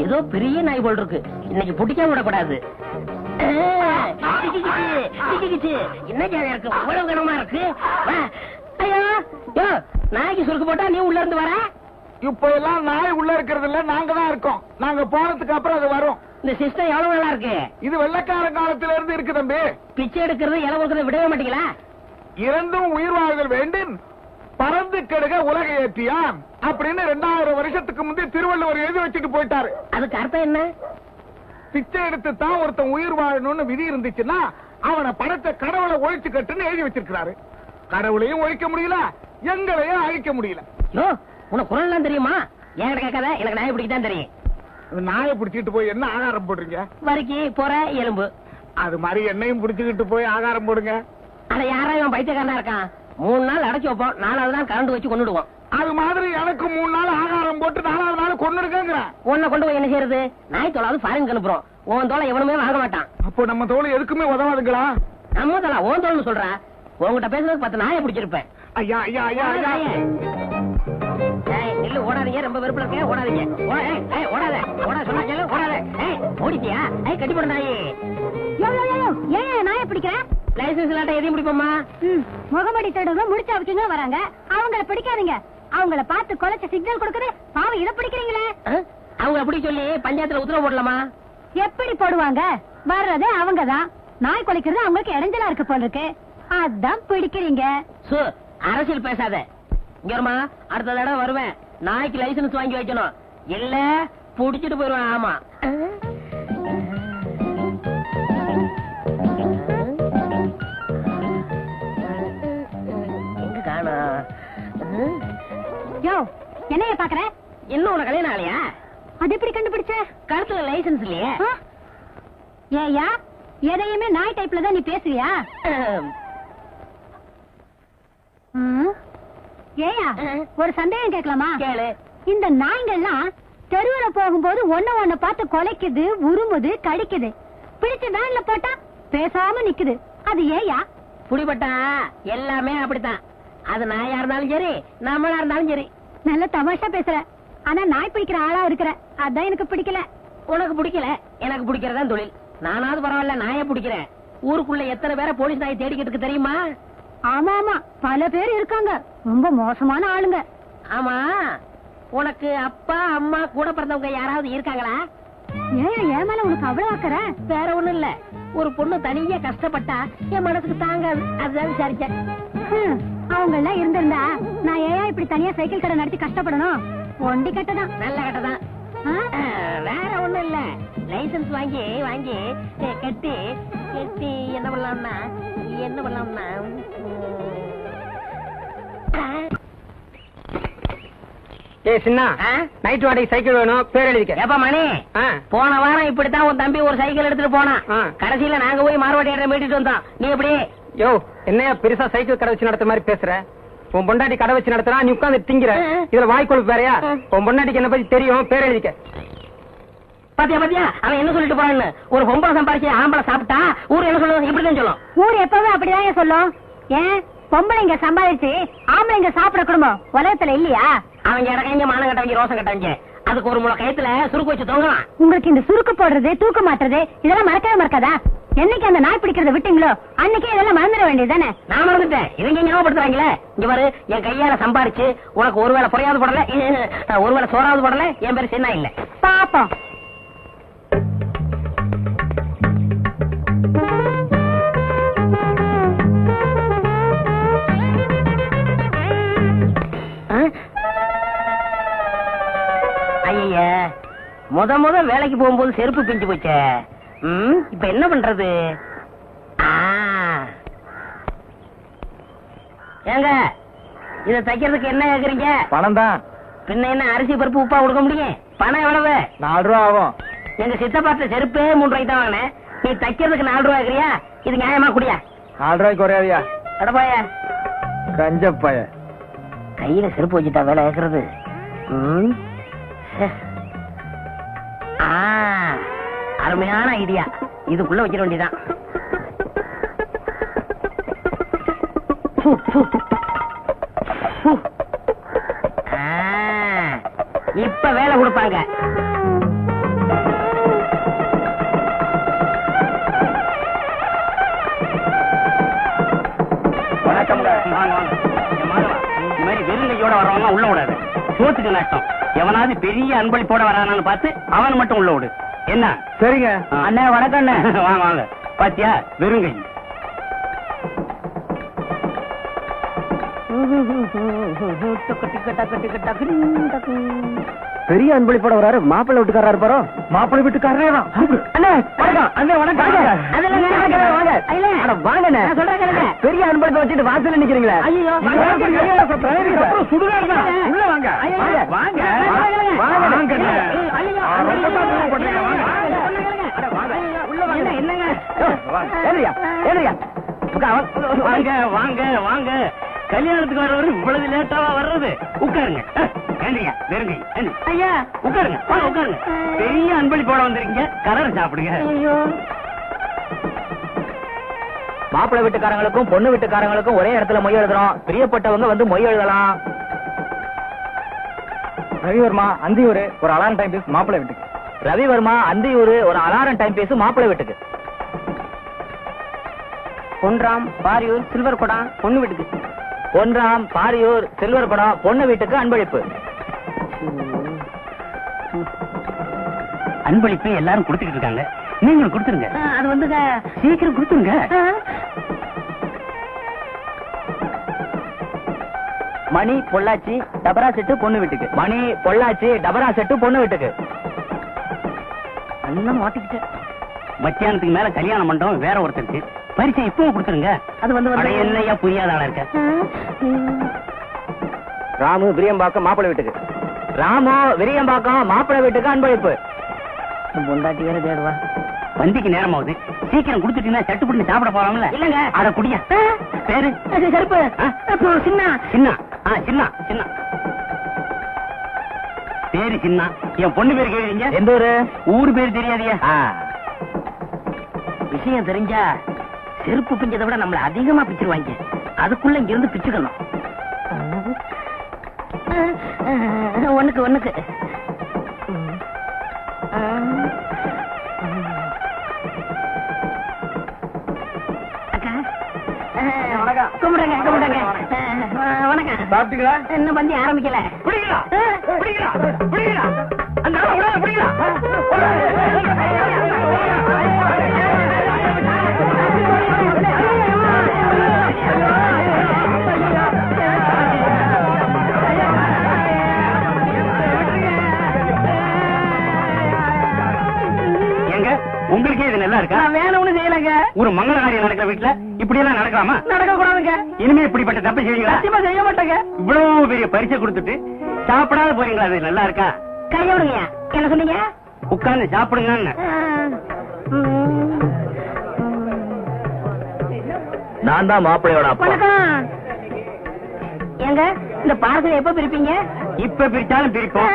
ஏதோ பெரிய நாய் போல் இருக்கு, இன்னைக்கு புடிக்க விடக்கூடாது. என்ன இருக்கு, இவ்வளவு கனமா இருக்கு. நாய்க்கு சுருக்கு போட்டா நீ உள்ள இருந்து வர. இப்ப எல்லாம் நாய் உள்ள இருக்கிறது இல்ல, நாங்க தான் இருக்கோம். நாங்க போனதுக்கு அப்புறம் அது வரும். இந்த சிஸ்டம் எவ்வளவு நல்லா இருக்கு. இது வெள்ளக்கார காலத்துல இருந்து இருக்கு தம்பி. பிச்சை எடுக்கிறது இலை கொடுக்கறது விடவே மாட்டீங்களா? இறந்தும் உயிர் வாழ்தல் வேண்டும், பறந்து கெடுக உலக ஏற்றியான் அப்படின்னு 2000 வருஷத்துக்கு முந்தைய திருவள்ளுவர் எழுதி வச்சுட்டு போயிட்டாரு. அதுக்கு அர்த்தம் என்ன? பிச்சை எடுத்து தான் ஒருத்தன் உயிர் வாழணும்னு விதி இருந்துச்சுன்னா அவனை படத்தை கடவுளை ஒழிச்சு கட்டுன்னு எழுதி வச்சிருக்கிறாரு. கடவுளையும் ஒழிக்க முடியல, எங்களையும் அழிக்க முடியல. உனக்கு குரல் எல்லாம் தெரியுமா? என்கிட்ட கேட்காத, எனக்கு நாயை பிடிக்கதான் தெரியும். நாயை பிடிச்சிட்டு போய் என்ன ஆகாரம் போடுறீங்க? வரிக்கி போற எலும்பு. அது மாதிரி என்னையும் பிடிச்சுக்கிட்டு போய் ஆகாரம் போடுங்க. அட யாரா இவன் பைத்தியக்காரனா இருக்கான்? 3 நாள் அடைச்சு வைப்போம், 4வது நாள் கரண்ட் வச்சு கொண்டுடுவோம். அது மாதிரி எனக்கு 3 நாள் ஆகாரம் போட்டு 4வது நாள் கொண்டுருக்கேங்கிறேன். உன்னை கொண்டு போய் என்ன செய்யறது? நாய் தோலாவது ஃபாரின் அனுப்புறோம், உன் தோலை எவனுமே வாங்க மாட்டான். அப்போ நம்ம தோல் எதுக்குமே உதவாதுங்களா? நம்ம தோலா உன் தோல்னு சொல்ற? உங்ககிட்ட பேசுறது 10 நாயை பிடிச்சிருப்பேன். ஐயா ஐயா ஐயா ஐயா இல்ல ஓடாதீங்க, ரொம்ப வெறுப்புல இருக்க, ஓடாதீங்க. ஓடாத ஓடாத சொன்னா கேளு, ஓடாத. ஓடிட்டியா? கட்டி போட நாயே. ஏன் நாயை பிடிக்கிற? லைசன்ஸ் இல்லாட்ட எதையும் பிடிப்போமா? முகமடி தேடுங்க முடிச்சா வச்சுங்க வராங்க, அவங்கள பிடிக்காதீங்க. அவங்கள பார்த்து கொலைச்ச சிக்னல் கொடுக்குது, பாவம் இதை பிடிக்கிறீங்களே. அவங்க அப்படி சொல்லி பஞ்சாயத்துல உத்தரவு போடலாமா? எப்படி போடுவாங்க? வர்றதே அவங்கதான். நாய் கொலைக்கிறது அவங்களுக்கு இடைஞ்சலா இருக்கு போல இருக்கு, அதான் பிடிக்கிறீங்க. அரசியல் பேசாத. இங்க வருமா, அடுத்த தடவை வருவேன், நாய்க்கு லைசன்ஸ் வாங்கி வைக்கணும், இல்ல புடிச்சிட்டு போயிருவேன். ஆமா, எங்க காணா? யோ, என்னைய பாக்குற? இன்னும் உன கல்யாணம் ஆலையா? அது எப்படி கண்டுபிடிச்ச? கழுத்துல லைசன்ஸ் இல்லையே. ஏயா, எதையுமே நாய் டைப்ல தான் நீ பேசுவியா? ஏயா, ஒரு சந்தேகம் கேட்கலாமா? கேளு. இந்த நாய்கள்லாம் தெருவுல போகும்போது ஒண்ணு பார்த்து கொலைக்குது, உருமுது, கடிக்குது. பிடிச்சு வேன்ல போட்டா பேசாம நிக்குது, அது ஏயா? புடிபட்டா எல்லாமே அப்படித்தான். அது நாயா இருந்தாலும் சரி, நம்மளா இருந்தாலும் சரி. நல்ல தமாஷா பேசுற, ஆனா நாய் பிடிக்கிற ஆளா இருக்கிற, அதான் எனக்கு பிடிக்கல. உனக்கு பிடிக்கல, எனக்கு பிடிக்கிறதான் தொழில். நானாவது பரவாயில்ல, நாயை பிடிக்கிறேன். ஊருக்குள்ள எத்தனை பேரை போலீஸ் நாயை தேடிக்கிட்டு தெரியுமா? ஆமா ஆமா, பல பேர் இருக்காங்க, ரொம்ப மோசமான ஆளுங்க. ஆமா, உனக்கு அப்பா அம்மா கூட பிறந்தவங்க யாராவது இருக்காங்களா? ஏன் என் மேல உனக்கு அவ்வளவு ஆக்கற? வேற ஒண்ணும் இல்ல, ஒரு பொண்ணு தனியா கஷ்டப்பட்டா என் மனசுக்கு தாங்காது, அதுதான் விசாரிச்சேன். அவங்க எல்லாம் இருந்திருந்தா நான் ஏன் இப்படி தனியா சைக்கிள் கடை நடத்தி கஷ்டப்படணும்? ஒண்டி கட்டதான். நல்ல கட்டதான். வேற ஒண்ணும் இல்ல, லைசன்ஸ் வாங்கி வாங்கி கட்டி கட்டி என்ன பண்ணலாம்னா சின்ன நைட் வாடகை சைக்கிள் வேணும், பேர் எழுதிக்க. ஏப்பா மணி, போன வாரம் இப்படித்தான் உன் தம்பி ஒரு சைக்கிள் எடுத்துட்டு போனான். கடைசியில நாங்க போய் மார்வாடி இடம் மீட்டிட்டு வந்தோம். நீ எப்படி? யோ, என்னையா பெருசா சைக்கிள் கடை வச்சு நடத்த மாதிரி பேசுற? உன் பொண்டாட்டி கடை வச்சு நடத்துறா, நீ உட்காந்து திங்கிற. இதுல வாய்க்கொழுப்பு வேறையா? உன் பொண்டாட்டிக்கு என்ன பத்தி தெரியும், பேர் எழுதிக்க. பாத்தியா பாத்தியா, அவன் என்ன சொல்லிட்டு போறான்னு. ஒரு பொம்பளை சம்பாரிச்சு ஆம்பளை சாப்பிட்டா ஊர் என்ன சொல்லுவோம்? இப்படிதான் சொல்லும். ஊர் எப்பவும் அப்படிதான் சொல்லும். ஏன் பொம்பளைங்க சம்பாதிச்சு ஆம்பளைங்க சாப்பிட குடும்பம் உலகத்துல இல்லையா? அவங்க இடக்கங்க மானம் கட்டவங்க ரோசம் கட்டவங்க, அதுக்கு ஒரு முளை கயத்துல சுருக்கு வச்சு தொங்கலாம். உங்களுக்கு இந்த சுருக்கு போடுறது, தூக்க மாட்டுறது இதெல்லாம் மறக்கவே மறக்காதா? என்னைக்கு அந்த நாய் பிடிக்கிறத விட்டீங்களோ அன்னைக்கே இதெல்லாம் மறந்துட வேண்டியதுதானே? நான் மறந்துட்டேன், இவங்க ஞாபகப்படுத்துறாங்களே. இங்க பாரு, என் கையால சம்பாரிச்சு உனக்கு ஒருவேளை பொறையாவது போடல, ஒருவேளை சோறாவது போடல, என் பேரு சின்ன இல்ல. பாப்போம். ஐய முத வேலைக்கு போகும்போது செருப்பு பிஞ்சு போச்சே. இப்ப என்ன பண்றது? ஏங்க இத தைக்கிறதுக்கு என்ன கேக்குறீங்க? பணம் தான். பின்ன என்ன அரிசி பருப்பு உப்பா கொடுக்க முடியும்? பணம் எவ்வளவு? 4 ரூபா ஆகும். எங்க சித்தப்பாட்ட செருப்பே 3 ரூபாய்க்கு தான் வாங்கினேன். நீ தைக்கிறதுக்கு 4 ரூபாய் கேக்குறியா? இது நியாயமா? குடியா 4 ரூபாய்க்கு குறையாதியா? அடப்பாய கஞ்சப்பாய. கையில செருப்பு வச்சுட்டா வேலை கேக்குறது. அருமையான ஐடியா. இதுக்குள்ள வச்சிட வேண்டியதான். இப்ப வேலை கொடுப்பாங்க. இந்த மாதிரி வெறுங்கையோட வரவங்க உள்ள விடாது. சோத்துக்கு நஷ்டம். எவனாவது பெரிய அன்பளிப்போட வரானான்னு பார்த்து அவன் மட்டும் உள்ள விடு. என்ன? சரிங்க. அண்ணே வணக்கம் அண்ணே. வாங்க வாங்க. பாத்தியா வெறுங்கை. பெரிய அன்பளிப்போட வராரு. மாப்பிள்ளை வீட்டுக்காரா இருப்பாரோ? மாப்பிள்ளை வீட்டுக்காரரே தான். அண்ணே வணக்கம். அண்ணே வணக்கம். வாங்கண்ணே. பெரிய அன்பளிப்பை வச்சுட்டு வாசல்ல நிக்கிறீங்களா? உள்ள வாங்க. வாங்க வாங்க வாங்க. கல்யாணத்துக்கு வர்றவரு இவ்வளவு லேட்டாவா வர்றது? உட்காருங்க. வெறுங்கை. ஐயா உட்காருங்க. உட்காருங்க. பெரிய அன்பளிப்போட வந்திருக்கீங்க. கலர் சாப்பிடுங்க. மாப்பிள்ளை வீட்டுக்காரங்களுக்கும் பொண்ணு வீட்டுக்காரங்களுக்கும் ஒரே இடத்துல மொய் எழுதுறோம். பிரியப்பட்டவங்க வந்து மொய் எழுதலாம். ரவிவர்மா அந்தியூர் ஒரு அலாரம் டைம் பீஸ் மாப்பிள்ளை வீட்டுக்கு. ரவிவர்மா அந்தியூர் ஒரு அலாரம் டைம் பீஸ் மாப்பிள்ளை வீட்டுக்கு. பொன்ராம் பாரியூர் சில்வர் குடம் பொண்ணு வீட்டுக்கு. பொன்ராம் பாரியூர் சில்வர் குடம் பொண்ணு வீட்டுக்கு அன்பளிப்பு. அன்பளிப்பு எல்லாரும் கொடுத்துட்டு இருக்காங்க. நீங்களும் கொடுத்துருங்க. அது வந்து சீக்கிரம் கொடுத்துருங்க. மணி பொள்ளாச்சி டபரா செட்டு பொண்ணு வீட்டுக்கு. மணி பொள்ளாச்சி டபரா செட்டு பொண்ணு வீட்டுக்கு. நல்லா மாட்டிக்கிட்டேன். மத்தியானத்துக்கு மேல கல்யாண மண்டபம் வேற ஒருத்தருக்கு. பரிசை இப்பவும் கொடுத்துருங்க. அது வந்து என்னையா புரியாத ஆளா இருக்க. ராமு விரியம்பாக்கம் மாப்பிள்ளை வீட்டுக்கு. ராமு விரியம்பாக்கம் மாப்பிள்ளை வீட்டுக்கு அன்பளிப்பு. பொண்டாட்டி வேற தேடுவா. வந்திக்கு நேரம் ஆகுது. சீக்கிரம் கொடுத்துட்டீங்கன்னா சட்டு புட்டு சாப்பிட போலாம்ல. இல்லங்க அட குடியா. பேரு கருப்பு. சின்ன சின்ன சின்ன சின்ன பேரு சின்ன. என் பொண்ணு பேரு கேக்குறீங்க? எந்த ஊரு? ஊரு பேரு தெரியாதியா? விஷயம் தெரிஞ்சா செருப்பு பிஞ்சதை விட நம்மள அதிகமா பிச்சிருவாங்க. அதுக்குள்ள இங்க இருந்து பிச்சுக்கணும். ஒண்ணுக்கு கும்பிடுங்க. வணக்கம். சாப்பிட்டீங்களா? இன்னும் பந்தி ஆரம்பிக்கல. உங்களுக்கே இது நல்லா இருக்கா? வேணும்னு செய்யலங்க. ஒரு மங்கள காரியம் நடக்கிற வீட்டுல இப்படி எல்லாம் நடக்கலாமா? நடக்க கூடாதுங்க. இனிமே இப்படிப்பட்ட தப்பு செய்வீங்களா? சத்தியமா செய்ய மாட்டேங்க. இவ்வளவு பெரிய பரிசை கொடுத்துட்டு சாப்பிடாத போறீங்களா? அது நல்லா இருக்கா? கைய விடுங்க. என்ன சொன்னீங்க? உட்கார்ந்து சாப்பிடுங்க. நான் தான் மாப்பிள்ளையோட அப்பா. வணக்கம். ஏங்க இந்த பார்சல் எப்ப பிரிப்பீங்க? இப்ப பிரிச்சாலும் பிரிப்போம்.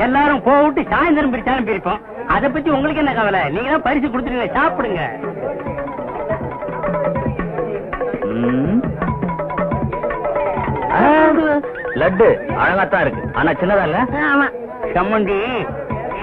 எல்லாரும் போட்டு சாயந்தரம் பிரிச்சாலும் பிரிப்போம். அத பத்தி உங்களுக்கு என்ன கவலை? நீங்க தான் பரிசு கொடுத்துருங்க. சாப்பிடுங்க. லட்டு அழகாத்தான் இருக்கு. ஆனா சின்னதா இல்ல? ஆமா. சம்மந்தி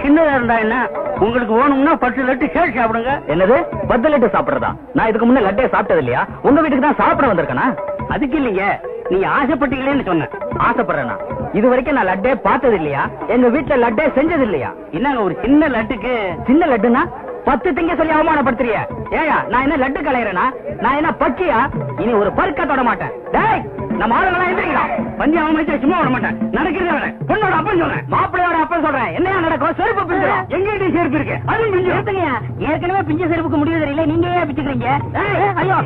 சின்னதா இருந்தா என்ன? உங்களுக்கு வேணும்னா 10 லட்டு சேர்த்து சாப்பிடுங்க. என்னது 10 லட்டு சாப்பிடுறதா? நான் இதுக்கு முன்ன லட்டே சாப்பிட்டது இல்லையா? உங்க வீட்டுக்கு தான் சாப்பிட வந்திருக்கனா? அதுக்கு இல்லைங்க, நீங்க ஆசைப்பட்டீங்களேன்னு சொன்னேன். ஆசைப்படுறேனா? இது வரைக்கும் நான் லட்டே பார்த்தது இல்லையா? எங்க வீட்டுல லட்டே செஞ்சது இல்லையா? என்னங்க ஒரு சின்ன லட்டுக்கு? சின்ன லட்டுனா 10 திங்க சொல்லி அவமானப்படுத்துறிய? ஏயா நான் என்ன லட்டு கலையறேனா? நான் என்ன பக்கியா? இனி ஒரு பருக்க தொட மாட்டேன். டேய் நம்ம ஆளுங்களா எந்திரிங்களா? பந்தி அவன் வச்சு சும்மா விட மாட்டேன். நடக்கிறதே வேற. பொண்ணோட அப்பன் சொல்றேன், மாப்பிள்ளையோட அப்பன் சொல்றேன். என்னையா நடக்கும்? செருப்பு பிஞ்சிடும். எங்கிட்ட செருப்பு இருக்கு, அதுவும் பிஞ்சு. ஏற்கனவே பிஞ்ச செருப்புக்கு முடிவு தெரியல, நீங்க ஏன் பிச்சுக்கிறீங்க? ஐயோ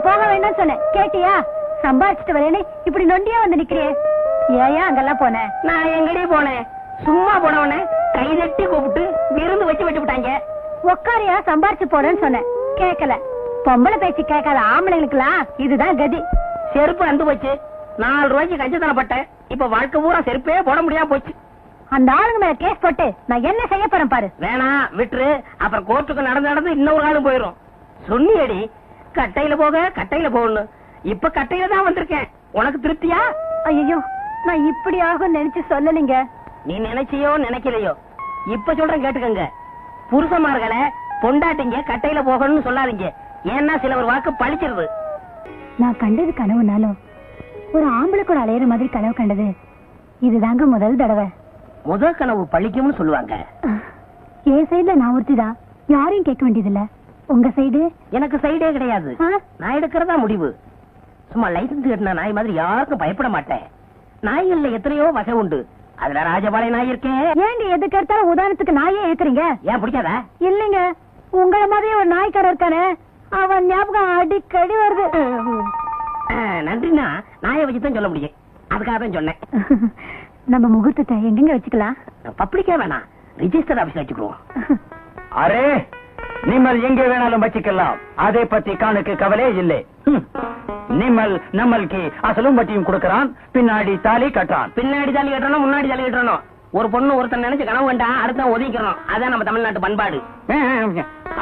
போக வேண்டாம் சொன்ன கேட்டியா? சம்பாதிச்சுட்டு வரேன்னு இப்படி நொண்டியா வந்து நிக்கிறியே, ஏயா அங்கெல்லாம் போன? நான் எங்கடி போனேன்? சும்மா போனவன கை தட்டி கூப்பிட்டு விருந்து வச்சு விட்டாங்க. உக்காரியா சம்பாரிச்சு போறேன்னு சொன்னேன், கேட்கல. பொம்பளை பேச்சு கேட்காத ஆம்பளைங்களுக்குலாம் இதுதான் கதி. செருப்பு அந்து போச்சு. 4 ரூபாய்க்கு கஞ்சத்தனப்பட்டேன். இப்ப வாழ்க்கை பூரா செருப்பே போட முடியாம போச்சு. அந்த ஆளுங்க மேல கேஸ் போட்டு நான் என்ன செய்ய போறேன் பாரு. வேணாம் விட்டுரு, அப்புறம் கோர்ட்டுக்கு நடந்து இன்னொரு ஆளும் போயிரும். சொன்னியடி கட்டையில போக கட்டையில போகணும். இப்ப கட்டையில தான் வந்திருக்கேன். உனக்கு திருப்தியா? ஐயோ, நான் இப்படி ஆகும் நினைச்சு சொல்லலீங்க. நீ நினைச்சியோ நினைக்கலையோ, இப்ப சொல்றேன் கேட்டுக்கங்க. புருஷமார்களை பொண்டாட்டிங்க கட்டையில போகணும்னு சொல்லாதீங்க. ஏன்னா சில ஒரு வாக்கு பழிச்சிருது. நான் கண்டது கனவுனாலும் ஒரு ஆம்பளை கூட அலையிற மாதிரி கனவு கண்டது இதுதாங்க முதல் தடவை. முதல் கனவு பழிக்கும்னு சொல்லுவாங்க. என் சைடுல நான் ஒருத்திதான், யாரையும் கேட்க வேண்டியதில்ல. உங்க சைடு? எனக்கு சைடே கிடையாது. நான் எடுக்கிறதா முடிவு. சும்மா லைசன்ஸ் கட்டின நாய் மாதிரி யாருக்கும் பயப்பட மாட்டேன். நாய்கள்ல எத்தனையோ வகை உண்டு. அதுல ராஜபாளைய நாய் இருக்கேன். ஏண்டி எதுக்கு எடுத்தாலும் உதாரணத்துக்கு நாயே ஏத்துறீங்க? ஏன் பிடிக்காதா? இல்லைங்க, உங்களை மாதிரியே ஒரு நாய்க்காரர் இருக்கானே, அவன் ஞாபகம் அடிக்கடி வருது. நன்றினா நாயை வச்சுதான் சொல்ல முடியும். அதுக்காக தான் சொன்னேன். நம்ம முகூர்த்தத்தை எங்கெங்க வச்சுக்கலாம்? பப்ளிக்கா வேணாம், ரிஜிஸ்டர் ஆபீஸ் வச்சுக்குவோம். அரே, நிம்மல் எங்கே வேணாலும் வச்சுக்கலாம். அதை பத்தி காணுக்கு கவலை இல்லை. நிம்மல் நம்மளுக்கு அசலும் வட்டியும் கொடுக்கறான், பின்னாடி தாலி கட்டுறான். பின்னாடி தாலி கட்டணும், முன்னாடி தாலி கட்டணும். ஒரு பொண்ணு ஒருத்தன் நினைச்சு கனவு கண்டா அடுத்த ஒதுக்கிறோம். அதான் நம்ம தமிழ்நாட்டு பண்பாடு.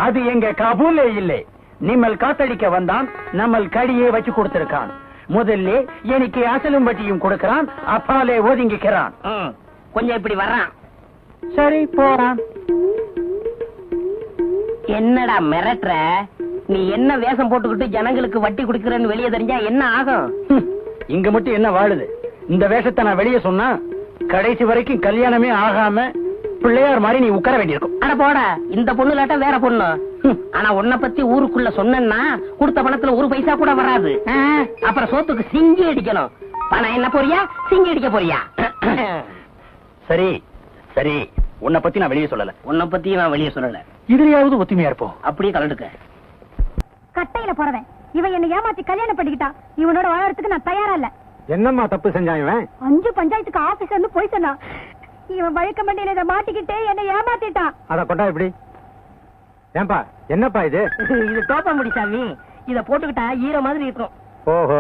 அது எங்க காபூலே இல்லை. நிம்மல் காத்தடிக்க வந்தான், நம்மள் கடியே வச்சு கொடுத்திருக்கான். முதல்ல எனக்கு அசலும் வட்டியும் கொடுக்கறான், அப்பாலே ஒதுங்கிக்கிறான். கொஞ்சம் இப்படி வர்றான். சரி போறான். என்னடா மிரட்டுற? நீ என்ன வேஷம் போட்டுக்கிட்டு ஜனங்களுக்கு வட்டி குடுக்கறன்னு வெளியே தெரிஞ்சா என்ன ஆகும்? இங்க மட்டும் என்ன வாழுது? இந்த வேஷத்தை நான் வெளியே சொன்னா கடைசி வரைக்கும் கல்யாணமே ஆகாம பிள்ளையார் மாதிரி நீ உட்கார வேண்டியிருக்கும். அட போட, இந்த பொண்ணு இல்லாட்டா வேற பொண்ணு. ஆனா உன்னை பத்தி ஊருக்குள்ள சொன்னா கொடுத்த பணத்துல ஒரு பைசா கூட வராது. அப்புறம் சோத்துக்கு சிங்கி அடிக்கணும். பணம் என்ன போறியா, சிங்கி அடிக்க போறியா? சரி சரி, உன்னை பத்தி நான் வெளியே சொல்லல. உன்னை பத்தி நான் வெளியே சொல்லல. இதுலயாவது ஒத்துமையா இருப்போம். அப்படியே கலந்துக்க. கட்டையில போறவன் இவன் என்ன ஏமாத்தி கல்யாணம் பண்ணிக்கிட்டா. இவனோட வாழறதுக்கு நான் தயாரா இல்ல. என்னம்மா தப்பு செஞ்சான் இவன்? 5 பஞ்சாயத்துக்கு ஆபீஸ் வந்து போய் சொன்னான். இவன் வழக்க மண்டியில இதை மாட்டிக்கிட்டே என்ன ஏமாத்திட்டான். அத கொண்டா இப்படி. ஏன்பா என்னப்பா இது? இது டோப்பா முடி சாமி. இத போட்டுக்கிட்டா ஈர மாதிரி இருக்கும். ஓஹோ,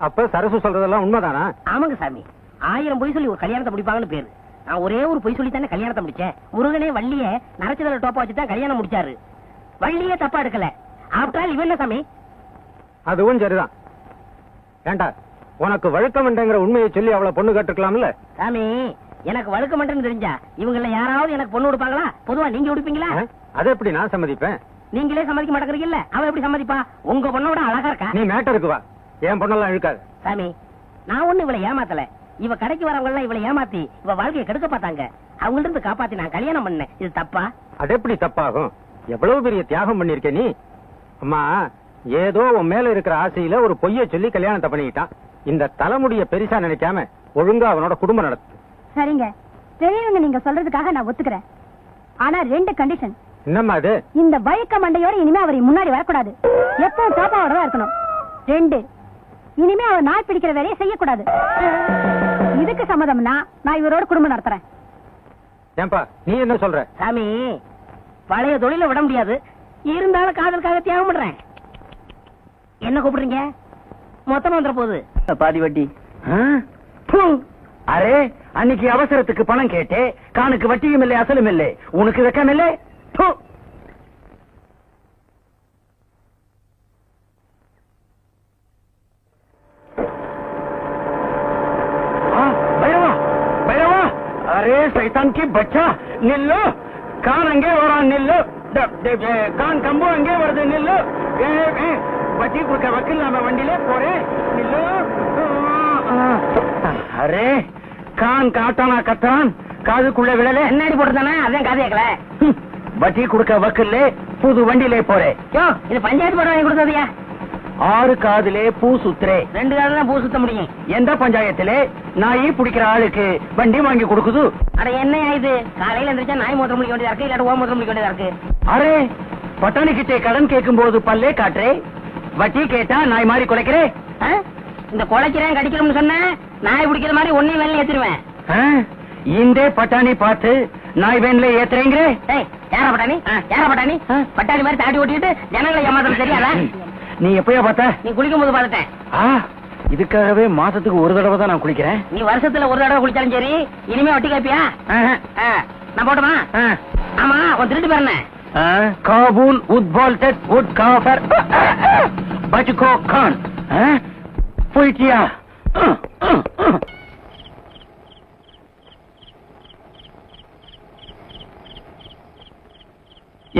அப்ப சரசு சொல்றதெல்லாம் உண்மைதானா? ஆமாங்க சாமி. 1000 பொய் சொல்லி ஒரு கல்யாணத்தை முடிப்பாங்கன்னு பேரு. நான் ஒரே ஒரு பொய் சொல்லி தானே கல்யாணத்தை முடிச்சேன். முருகனே வள்ளிய நரச்சதல டோப்பா வச்சு தான் கல்யாணம் முடிச்சாரு. வள்ளியே தப்பா எடுக்கல. ஆப்டால் இவன் என்ன சாமி? அதுவும் சரிதான். ஏண்டா, உனக்கு வழக்கமண்டங்கிற உண்மையை சொல்லி அவளை பொண்ணு கேட்டுக்கலாம்ல? சாமி, எனக்கு வழக்கமண்டன்னு தெரிஞ்சா இவங்கள யாராவது எனக்கு பொண்ணு கொடுப்பாங்களா? பொதுவா நீங்க கொடுப்பீங்களா? அதை எப்படி நான் சம்மதிப்பேன்? நீங்களே சம்மதிக்க மாட்டேங்கிறீங்கல்ல, அவ எப்படி சம்மதிப்பா? உங்க பொண்ணோட அழகா இருக்கா. நீ மேட்டருக்கு வா, என் பொண்ணெல்லாம் இழுக்காது. சாமி, நான் ஒண்ணு இவளை ஏமாத்தல. இவ கடைக்கு வரவங்க எல்லாம் இவளை ஏமாத்தி இவ வாழ்க்கையை கெடுக்க பார்த்தாங்க. அவங்கள்ட்ட இருந்து காப்பாத்தி நான் கல்யாணம் பண்ணேன். இது தப்பா? அது எப்படி தப்பாகும்? எவ்வளவு பெரிய தியாகம் பண்ணிருக்க நீ. அம்மா, ஏதோ உன் மேல இருக்கிற ஆசையில ஒரு பொய்ய சொல்லி கல்யாணத்தை பண்ணிக்கிட்டான். இந்த தலைமுடிய பெருசா நினைக்காம ஒழுங்கா அவனோட குடும்பம் நடத்து. சரிங்க, பெரியவங்க நீங்க சொல்றதுக்காக நான் ஒத்துக்கிறேன். ஆனா 2 கண்டிஷன். என்னம்மா அது? இந்த வழக்க மண்டையோட இனிமே அவர் முன்னாடி வரக்கூடாது. எப்பவும் தோப்பாவோட தான் இருக்கணும். 2, இனிமே அவர் நாய் பிடிக்கிற வேலையை செய்யக்கூடாது. இதுக்கு சம்மதம்னா நான் இவரோட குடும்பம் நடத்துறேன். ஏன்பா நீ என்ன சொல்ற? சாமி, பழைய தொழில விட முடியாது. இருந்தாலும் காதலுக்காக தியாகம் பண்றேன். என்ன கூப்பிடுறீங்க? மொத்தமா வந்துற போகுது பாதி வட்டி. அரே, அன்னைக்கு அவசரத்துக்கு பணம் கேட்டே, காணுக்கு வட்டியும் இல்லை அசலும் இல்லை. உனக்கு வெக்கம் இல்லை? भैरवा भैरवा, अरे शैतान की बच्चा, निल्लो. कान अंगे वरा निल्लो. कान कंबो अंगे वर्दे निल्लो. வட்டி கொடுக்க வக்கீல் நாம வண்டியிலே போறேன் நில்லு. அரே கான் காட்டானா கத்தான் காதுக்குள்ள விழல என்னடி போட்டுதானே அதான் காது கேட்கல. வட்டி கொடுக்க வக்கீல்ல புது வண்டியிலே போறேன். யோ இது பஞ்சாயத்து போட வாங்கி கொடுத்ததையா? 6 காதுலே பூ சுத்துறே. 2 காதுல தான் பூ சுத்த முடியும். எந்த பஞ்சாயத்திலே நாய் பிடிக்கிற ஆளுக்கு வண்டி வாங்கி கொடுக்குது? அட என்னையா இது? காலையில எந்திரிச்சா நாய் மூத்திரம் முடிக்க வேண்டியதா இருக்கு, இல்லாட்ட ஓ மூத்திரம் முடிக்க வேண்டியதா இருக்கு. அரே பட்டாணி கிட்டே கடன் கேட்கும் போது பல்லே காட்டுறே, வட்டி கேட்டா நாய் மாதிரி குலைக்கிறே. ஆ? இந்த குலைக்கிறேன் கடிக்கிறோம்னு சொன்ன நாய் பிடிக்கிற மாதிரி ஒன்னையும் வேலை ஏத்திருவேன். இந்த பட்டாணி பார்த்து நாய் வேன்ல ஏத்துறேங்கிறே. ஏய் யாரா பட்டாணி? யாரா பட்டாணி? பட்டாணி மாதிரி தாடி ஓட்டிட்டு ஜனங்களை ஏமாத்தம் தெரியாதா? நீ எப்பயா பார்த்த? நீ குளிக்கும் போது பார்த்துட்டேன். இதுக்காகவே மாசத்துக்கு ஒரு தடவை தான் நான் குளிக்கிறேன். நீ வருஷத்துல ஒரு தடவை குளிச்சாலும் சரி, இனிமே வட்டி கேப்பியா? நான் போட்டுமா? ஆமா உன் திருட்டு பேர் என்ன? காபூல் உத்பால்டட் உட் காஃபர் பச்சுகோ கான். போயிட்டியா?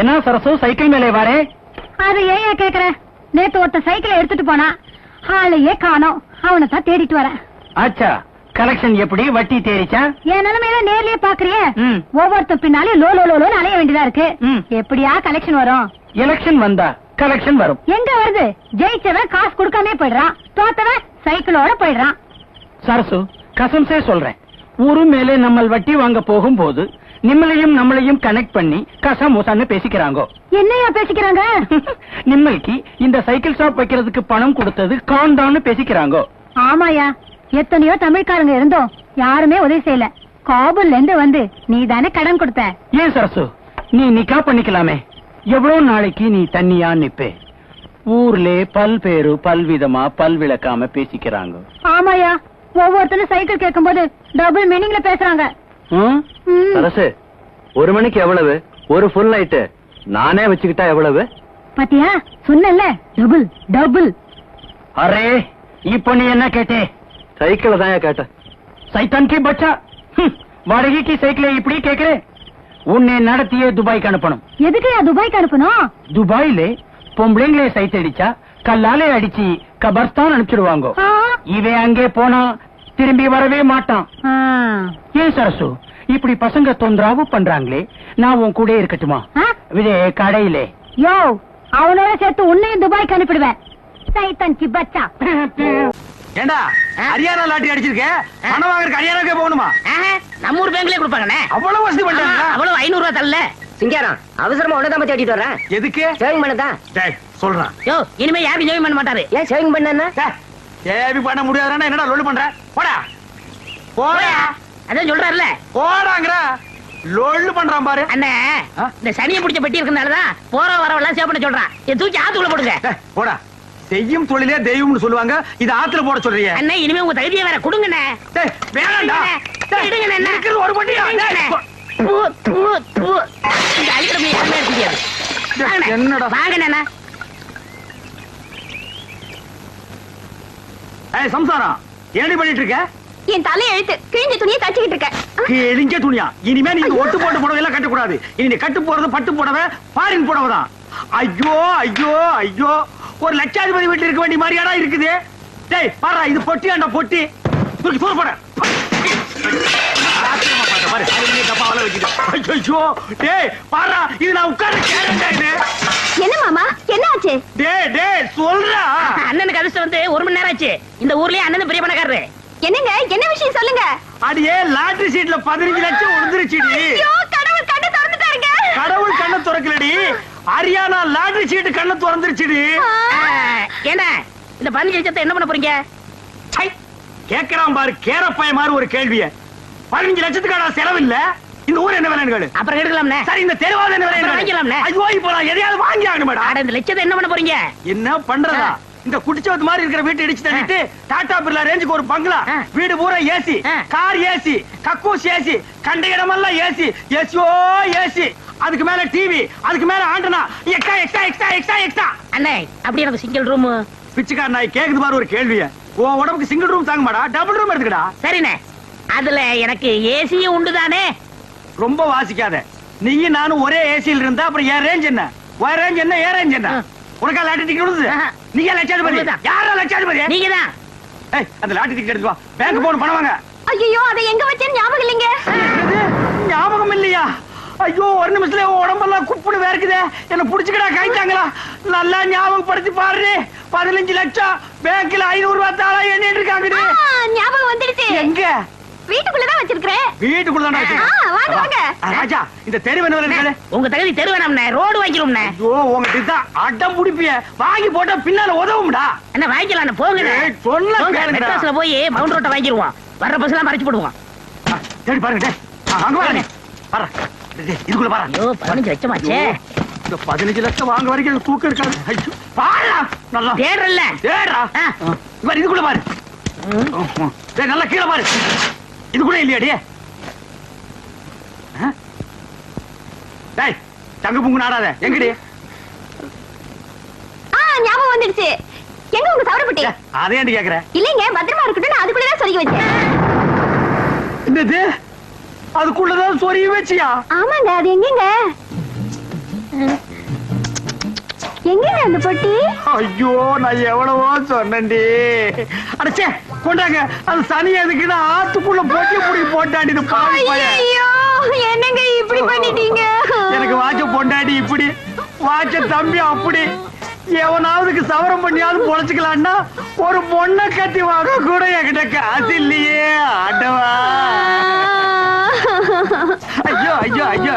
என்ன சரசு சைக்கிள் மேலே வாரே? அது ஏன் கேக்குற? நேத்து ஒருத்த சைக்கிளை எடுத்துட்டு போனா, ஆளையே காணோம். அவனை தான் தேடிட்டு வரேன். ஆச்சா கலெக்ஷன் எப்படி வட்டி தேறிச்சா? என் நிலைமையில நேர்லயே பாக்குறியே, ம். ஒவ்வொருத்த பின்னாலே லோ லோ லோன்னு அலைய வேண்டியதா இருக்கு. ம். எப்படியா கலெக்ஷன் வரும்? எலெக்ஷன் வந்தா கலெக்ஷன் வரும். எங்க வருது? ஜெயிச்சவன் காசு கொடுக்காம போயிடுறான், தோத்தவன் சைக்கிளோட போயிடுறான். சரசு கசம்சே சொல்றேன், ஊரு மேலே நம்ம வட்டி வாங்க போகும்போது நம்மளையும் கனெக்ட் பண்ணி கசமுசான்னு பேசிக்கிறாங்க. என்னையா பேசிக்கிறாங்க? நிம்மளுக்கு இந்த சைக்கிள் ஷாப் வைக்கிறதுக்கு பணம் கொடுத்தது காண்டான்னு பேசிக்கிறாங்க. ஆமாயா, எத்தனையோ தமிழ்காரங்க இருந்தோம், யாருமே உதவி செய்யல. காபூல்ல இருந்து வந்து நீ தானே கடன் கொடுத்த. ஏன் சரசு நீ நிக்கா பண்ணிக்கலாமே? எவ்வளவு நாளைக்கு நீ தண்ணியா நிப்பே? ஊர்ல பல்பேரு பல்விதமா பல்விளக்காம பேசிக்கிறாங்க. ஆமாயா, ஒவ்வொருத்தரும் சைக்கிள் கேட்கும் போது டபுள் மீனிங்ல பேசுறாங்க. ம். சரசு 1 மணிக்கு எவ்வளவு? ஒரு ஃபுல் நைட்டு நானே வச்சுக்கிட்டா எவ்வளவு? பாத்தியா சொன்னல, டபுள் டபுள். அரே இப்ப நீ என்ன கேட்டே? சைக்கிள் தான் கேட்ட. சைத்தான் கி பச்சா, வாடகைக்கு சைக்கிளை இப்படி கேக்குறே? உன்னை நடத்தியே துபாய்க்கு அனுப்பணும். எதுக்குயா துபாய்க்கு அனுப்பணும்? துபாயிலே பொம்பளைங்களே சைட் அடிச்சா கல்லாலே அடிச்சு கபர்ஸ்தான் அனுப்பிச்சிடுவாங்க. ஆ. இவன் அங்கே போனா திரும்பி வரவே மாட்டான். ஆ. ஏன் சரசு இப்படி பசங்க தொந்தராவு பண்றாங்களே, நான் உன் கூட இருக்கட்டுமா? ஆ? இதே கடையிலே யோ, அவனோட சேர்த்து உன்னையும் துபாய்க்கு அனுப்பிடுவேன். சைத்தான் கி பச்சா. ஏண்டா ஹரியானா லாட்டரி அடிச்சிருக்க, பணம் வாங்குறதுக்கு ஹரியானாக்கே போகணுமா? நம்ம ஊர் பேங்க்லயே கொடுப்பாங்கண்ணே. அவ்வளவு வசதி பண்ணிட்டாங்க. அவ்வளவு 500 ரூபாய் தரல. சிங்காரம் அவசரமா உடனே தேடிட்டு வரேன். எதுக்கு? சேவிங் பண்ணதான். டேய் சொல்றான். யோ இனிமே யாரும் ஜெயம் பண்ண மாட்டாரு. ஏன் சேவிங் பண்ணா? ஏவி பண்ண முடியாதுன்னா என்னடா லொல்லு பண்ற? போடா போடா அதான் சொல்றாருல, போடாங்கற லொல்லு பண்றான் பாரு. அண்ணே இந்த சனியை பிடிச்ச பெட்டி இருக்கனாலதான் போற வரவெல்லாம் சேவ் பண்ண சொல்றான். இதை தூக்கி ஆத்துக்குள்ள போடுங்க. டேய், போடா. செய்யும் தொழிலே தெய்வம்னு சொல்லுவாங்க, இது ஆத்துல போட சொல்றீங்க. அண்ணே இனிமே உங்க தகுதியை வேற கொடுங்கண்ணே. டேய் வேணாம்டா. டேய் விடுங்கண்ணே. இருக்கிறது ஒரு பொட்டியா? விடுங்கண்ணே. பூ, பூ, பூ. இந்த அழுத்தம் யாருமே இருக்க முடியாது. வாங்கண்ணே. என்னடா? வாங்கண்ணே. ஏய் சம்சாரம் ஏடி பண்ணிட்டு இருக்க? என் தலை எழுத்து கிழிஞ்ச துணியை தச்சுக்கிட்டு இருக்க. கிழிஞ்ச துணியா? இனிமே நீங்க ஒட்டு போட்டு புடவை எல்லாம் கட்ட கூடாது. இனி நீ கட்டு போறது பட்டு புடவை, ஃபாரின் புடவை தான். ஐயோ ஐயோ ஐயோ, ஒரு லட்சாதிபதி வீட்டுல இருக்க வேண்டிய மாதிரியாடா இருக்குது. டேய் பாரு, இது பொட்டியாண்டா பொட்டி. தூக்கி தூர போட. பாரு அதுலயே டப்பாவல வச்சிட்டு. ஐயோ டேய் பாரு, இது நான் உட்கார்ற கேரண்டா இது. என்ன மாமா, என்ன ஆச்சு? டேய் டேய் சொல்றா. அண்ணனுக்கு அதிர்ஷ்டம் வந்து 1 மணி நேரம் ஆச்சு. இந்த ஊர்லயே அண்ணன் பெரிய பணக்காரரு. என்னங்க, என்ன விஷயம் சொல்லுங்க. அடியே லாட்டரி சீட்ல 15 லட்சம் விழுந்துருச்சுடி. கடவுள் கண்ணை திறந்துட்டாருங்க. கடவுள் கண்ணை திறக்கலடி, ஹரியானா லாட்டரி சீட்டு கண்ணை திறந்துருச்சுடி. ஏண்டா இந்த 15 லட்சத்தை என்ன பண்ண போறீங்க? சை, கேக்குறான் பாரு கேரப்பாய மாதிரி ஒரு கேள்விய. 15 லட்சத்துக்கான செலவு இல்ல. இந்த ஊர் என்ன விலைன்னு கேளு. அப்புறம் எடுக்கலாம்னே. சரி இந்த தெருவாத என்ன அப்புறம் வாங்கிக்கலாம்னே. விலை? ஐயோ இப்போ நான் எதையாவது வாங்கி ஆகணும் மேடம். ஆட இந்த லட்சத்தை என்ன பண்ண போறீங்க? என்ன பண்றதா? இந்த குடிச்சவத்து மாதிரி இருக்கிற வீட்டை இடிச்சு தள்ளிட்டு டாடா பிர்லா ரேஞ்சுக்கு ஒரு பங்களா, வீடு பூரா ஏசி, கார் ஏசி, கக்கூஸ் ஏசி, கண்ட இடமெல்லாம் ஏசி, ஏசியோ ஏசி, அதுக்கு மேல டிவி, அதுக்கு மேல antenna, extra extra extra extra extra. அண்ணே அப்படி எனக்கு சிங்கிள் ரூம். பிச்சைக்கார நாய் கேக்குது பாரு ஒரு கேள்விய. உன் உடம்புக்கு சிங்கிள் ரூம் தாங்க மாடா, டபுள் ரூம் எடுத்துக்கடா. சரிண்ணே, அதுல எனக்கு ஏசியும் உண்டு தானே? ரொம்ப வாசிக்காத. நீயும் நானும் ஒரே ஏசியில் இருந்தா அப்புறம் என் ரேஞ்ச் என்ன, உன் ரேஞ்ச் என்ன, ஏன் ரேஞ்ச் என்ன? உனக்கா லாட்டரி டிக்கெட் விடுது? நீங்க லட்சாதிபதி உண்மைதான். யாரா லட்சாதிபதி நீங்க தான். ஏய் அந்த லாட்டரி டிக்கெட் எடுத்து வா பேங்க் போன் பணம் வாங்க ஐயோ அதை எங்க வச்சேன்னு ஞாபகம் இல்லைங்க. என்னது? ஞாபகம் இல்லையா ஐயோ ஒரு நிமிஷத்துல உடம்பெல்லாம் குப்புடு வேர்க்குதே என்ன புடிச்சுக்கடா கைத்தாங்களா நல்லா ஞாபகப்படுத்தி பாரு 15 லட்சம் பேங்க்ல 500 ரூபாய் தாளா எண்ணிட்டு இருக்காங்கடி ஞாபகம் வந்துடுச்சு. எங்க வீட்டுக்குள்ளதான் வச்சிருக்கிறேன். வீட்டுக்குள்ள வாங்க வாங்க. ராஜா இந்த தெரு என்ன இருக்காது உங்க தகுதி தெருவேணாம்ண்ணே, ரோடு வாங்கிரும்ண்ணே. ஐயோ உங்ககிட்ட தான் அடம் புடிப்பிய வாங்கி போட்டா பின்னால உதவும்டா என்ன வாங்கிக்கலாம் போங்க. ஏய், சொன்னா கேளுங்கடா. மெட்ராஸ்ல போய் மவுண்ட் ரோட்டை வாங்கிருவோம். வர்ற பஸ் எல்லாம் மறைச்சு போடுவோம். தேடி பாருங்க டேய். அங்க பாருங்க பாரு இதுக்குள்ள பாரு ஐயோ 15 லட்சமாச்சே. இந்த 15 லட்சம் வாங்க வரைக்கும் எனக்கு தூக்கம் இருக்காது ஐயோ பாருடா நல்லா தேடுறல்ல. ஏடா ஆ. பாரு இதுக்குள்ள பாரு டேய் நல்லா கீழ பாரு இதுக்குள்ள இல்லையாடி டேய் தங்க புங்கு நாடாத எங்கடி ஞாபகம் வந்துடுச்சு. எங்க உங்க சவரப்பட்டி? அதே ஏன்டி கேக்குற இல்லைங்க, பத்திரமா இருக்கட்டும், நான் அதுக்குள்ளதான் சொருகி வச்சேன். என்னது அதுக்குள்ளதான் சொருகி வச்சியா ஆமாங்க, அது எங்கங்க? எங்கங்க அந்த பொட்டி? ஐயோ நான் எவ்வளவோ சொன்னேன்டி அடச்சே கொண்டாங்க அது சனி எதுக்குன்னா ஆத்துக்குள்ள போட்டி புடி போட்டாண்டி இது பாவி பையன். ஐயோ, என்னங்க இப்படி பண்ணிட்டீங்க? எனக்கு வாட்ச பொண்டாடி இப்படி வாட்ச தம்பி அப்படி எவனாவதுக்கு சவரம் பண்ணியாவது பொழைச்சுக்கலான்னா ஒரு பொண்ணை கட்டி வாங்க கூட என்கிட்ட காசு இல்லையே ஆண்டவா ஐயோ ஐயோ ஐயோ